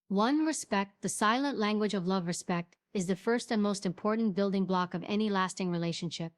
1. Respect, the silent language of love. Respect is the first and most important building block of any lasting relationship.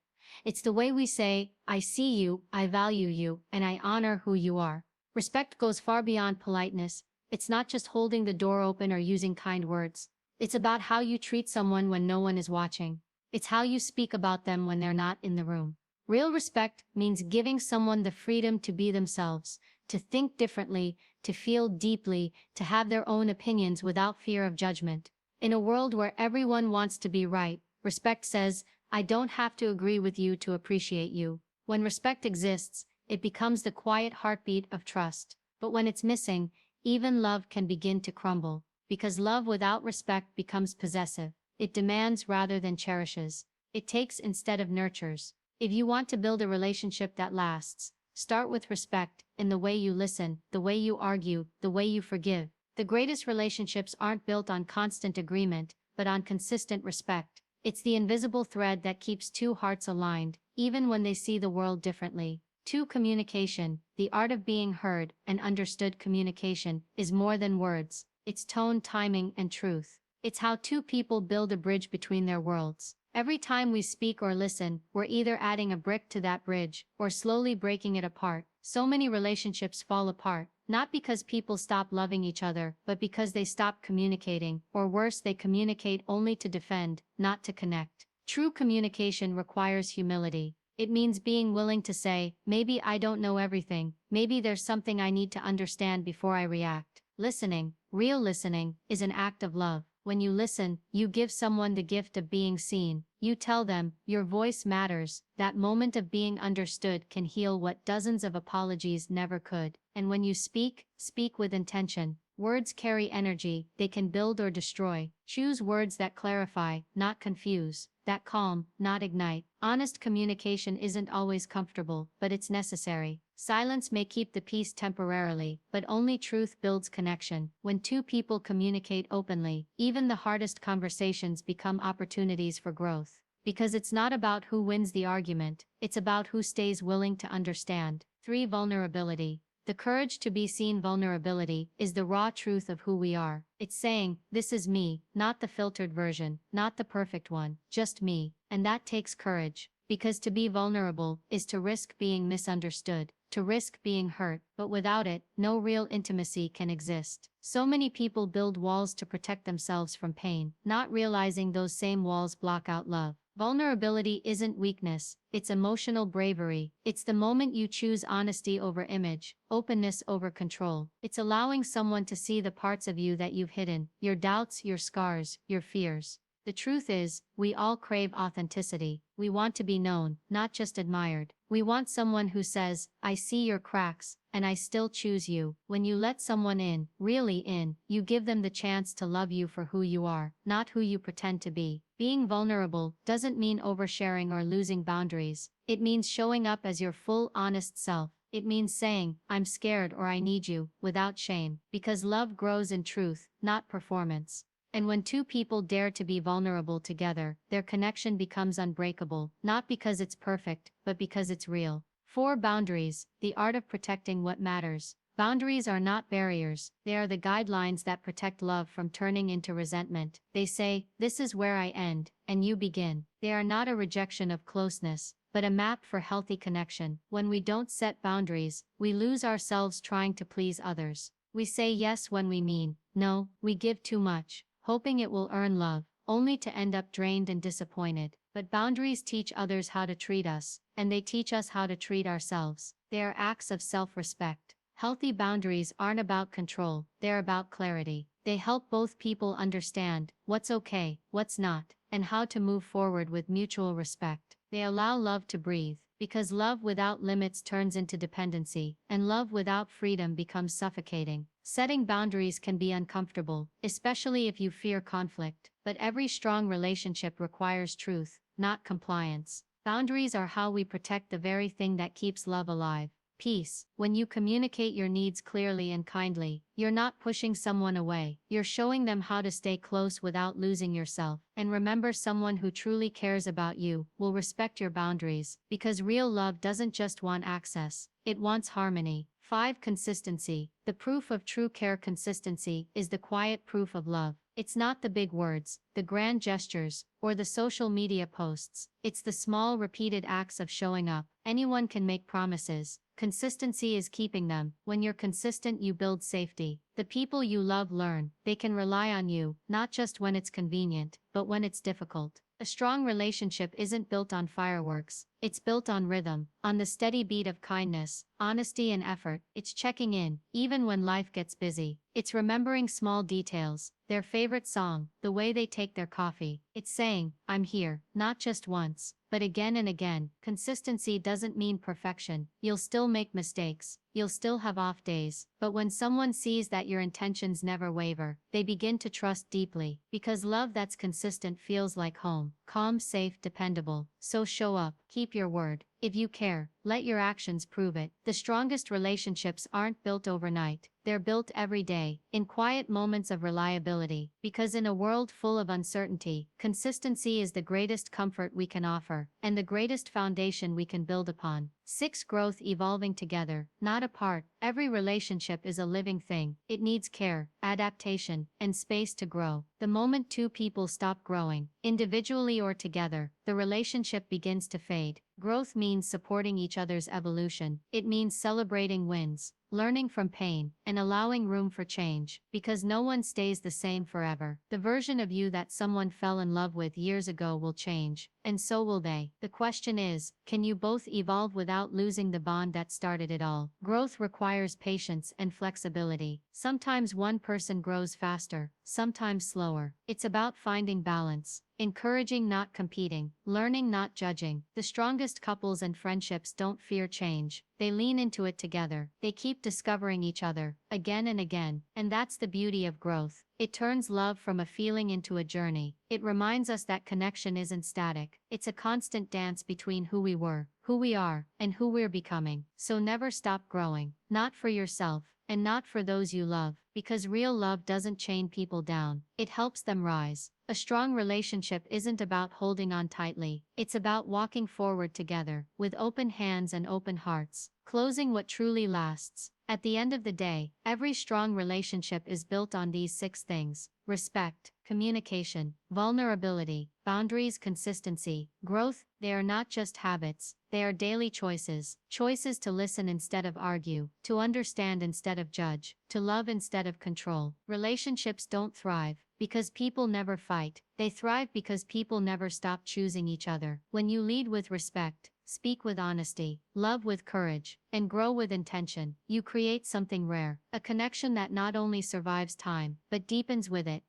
It's the way we say, I see you, I value you, and I honor who you are. Respect goes far beyond politeness. It's not just holding the door open or using kind words. It's about how you treat someone when no one is watching. It's how you speak about them when they're not in the room. Real respect means giving someone the freedom to be themselves, to think differently, to feel deeply, to have their own opinions without fear of judgment. In a world where everyone wants to be right, respect says, I don't have to agree with you to appreciate you. When respect exists, it becomes the quiet heartbeat of trust. But when it's missing, even love can begin to crumble. Because love without respect becomes possessive. It demands rather than cherishes. It takes instead of nurtures. If you want to build a relationship that lasts, start with respect, in the way you listen, the way you argue, the way you forgive. The greatest relationships aren't built on constant agreement, but on consistent respect. It's the invisible thread that keeps two hearts aligned, even when they see the world differently. 2. Communication, the art of being heard and understood. Communication is more than words. It's tone, timing, and truth. It's how two people build a bridge between their worlds. Every time we speak or listen, we're either adding a brick to that bridge, or slowly breaking it apart. So many relationships fall apart, not because people stop loving each other, but because they stop communicating, or worse, they communicate only to defend, not to connect. True communication requires humility. It means being willing to say, maybe I don't know everything, maybe there's something I need to understand before I react. Listening, real listening, is an act of love. When you listen, you give someone the gift of being seen. You tell them, your voice matters. That moment of being understood can heal what dozens of apologies never could. And when you speak, speak with intention. Words carry energy, they can build or destroy. Choose words that clarify, not confuse, that calm, not ignite. Honest communication isn't always comfortable, but it's necessary. Silence may keep the peace temporarily, but only truth builds connection. When two people communicate openly, even the hardest conversations become opportunities for growth. Because it's not about who wins the argument, it's about who stays willing to understand. 3. Vulnerability. The courage to be seen. Vulnerability is the raw truth of who we are. It's saying, this is me, not the filtered version, not the perfect one, just me. And that takes courage. Because to be vulnerable is to risk being misunderstood, to risk being hurt, but without it, no real intimacy can exist. So many people build walls to protect themselves from pain, not realizing those same walls block out love. Vulnerability isn't weakness, it's emotional bravery. It's the moment you choose honesty over image, openness over control. It's allowing someone to see the parts of you that you've hidden, your doubts, your scars, your fears. The truth is, we all crave authenticity. We want to be known, not just admired. We want someone who says, I see your cracks, and I still choose you. When you let someone in, really in, you give them the chance to love you for who you are, not who you pretend to be. Being vulnerable doesn't mean oversharing or losing boundaries. It means showing up as your full, honest self. It means saying, I'm scared or I need you, without shame. Because love grows in truth, not performance. And when two people dare to be vulnerable together, their connection becomes unbreakable, not because it's perfect, but because it's real. 4. Boundaries, the art of protecting what matters. Boundaries are not barriers, they are the guidelines that protect love from turning into resentment. They say, this is where I end, and you begin. They are not a rejection of closeness, but a map for healthy connection. When we don't set boundaries, we lose ourselves trying to please others. We say yes when we mean no, we give too much, hoping it will earn love, only to end up drained and disappointed. But boundaries teach others how to treat us, and they teach us how to treat ourselves. They are acts of self-respect. Healthy boundaries aren't about control, they're about clarity. They help both people understand what's okay, what's not, and how to move forward with mutual respect. They allow love to breathe, because love without limits turns into dependency, and love without freedom becomes suffocating. Setting boundaries can be uncomfortable, especially if you fear conflict, but every strong relationship requires truth, not compliance. Boundaries are how we protect the very thing that keeps love alive. Peace. When you communicate your needs clearly and kindly, you're not pushing someone away. You're showing them how to stay close without losing yourself. And remember, someone who truly cares about you will respect your boundaries, because real love doesn't just want access, it wants harmony. 5. Consistency. The proof of true care. Consistency is the quiet proof of love. It's not the big words, the grand gestures, or the social media posts. It's the small, repeated acts of showing up. Anyone can make promises. Consistency is keeping them. When you're consistent, you build safety. The people you love learn they can rely on you, not just when it's convenient, but when it's difficult. A strong relationship isn't built on fireworks. It's built on rhythm, on the steady beat of kindness, honesty, and effort. It's checking in, even when life gets busy. It's remembering small details, their favorite song, the way they take their coffee. It's saying, I'm here, not just once, but again and again. Consistency doesn't mean perfection. You'll still make mistakes. You'll still have off days. But when someone sees that your intentions never waver, they begin to trust deeply. Because love that's consistent feels like home. Calm, safe, dependable. So show up. Keep your word. If you care, let your actions prove it. The strongest relationships aren't built overnight. They're built every day, in quiet moments of reliability. Because in a world full of uncertainty, consistency is the greatest comfort we can offer, and the greatest foundation we can build upon. 6. Growth. Evolving together, not apart. Every relationship is a living thing. It needs care, adaptation, and space to grow. The moment two people stop growing, individually or together, the relationship begins to fade. Growth means supporting each other's evolution. It means celebrating wins, learning from pain, and allowing room for change, because no one stays the same forever. The version of you that someone fell in love with years ago will change, and so will they. The question is, can you both evolve without losing the bond that started it all? Growth requires patience and flexibility. Sometimes one person grows faster, sometimes slower. It's about finding balance. Encouraging, not competing. Learning, not judging. The strongest couples and friendships don't fear change. They lean into it together. They keep discovering each other, again and again. And that's the beauty of growth. It turns love from a feeling into a journey. It reminds us that connection isn't static. It's a constant dance between who we were, who we are, and who we're becoming. So never stop growing. Not for yourself, and not for those you love. Because real love doesn't chain people down. It helps them rise. A strong relationship isn't about holding on tightly. It's about walking forward together, with open hands and open hearts. Closing. What truly lasts. At the end of the day, every strong relationship is built on these 6 things: respect, communication, vulnerability, boundaries, consistency, growth. They are not just habits, they are daily choices. Choices to listen instead of argue, to understand instead of judge, to love instead of control. Relationships don't thrive because people never fight. They thrive because people never stop choosing each other. When you lead with respect, speak with honesty, love with courage, and grow with intention, you create something rare. A connection that not only survives time, but deepens with it.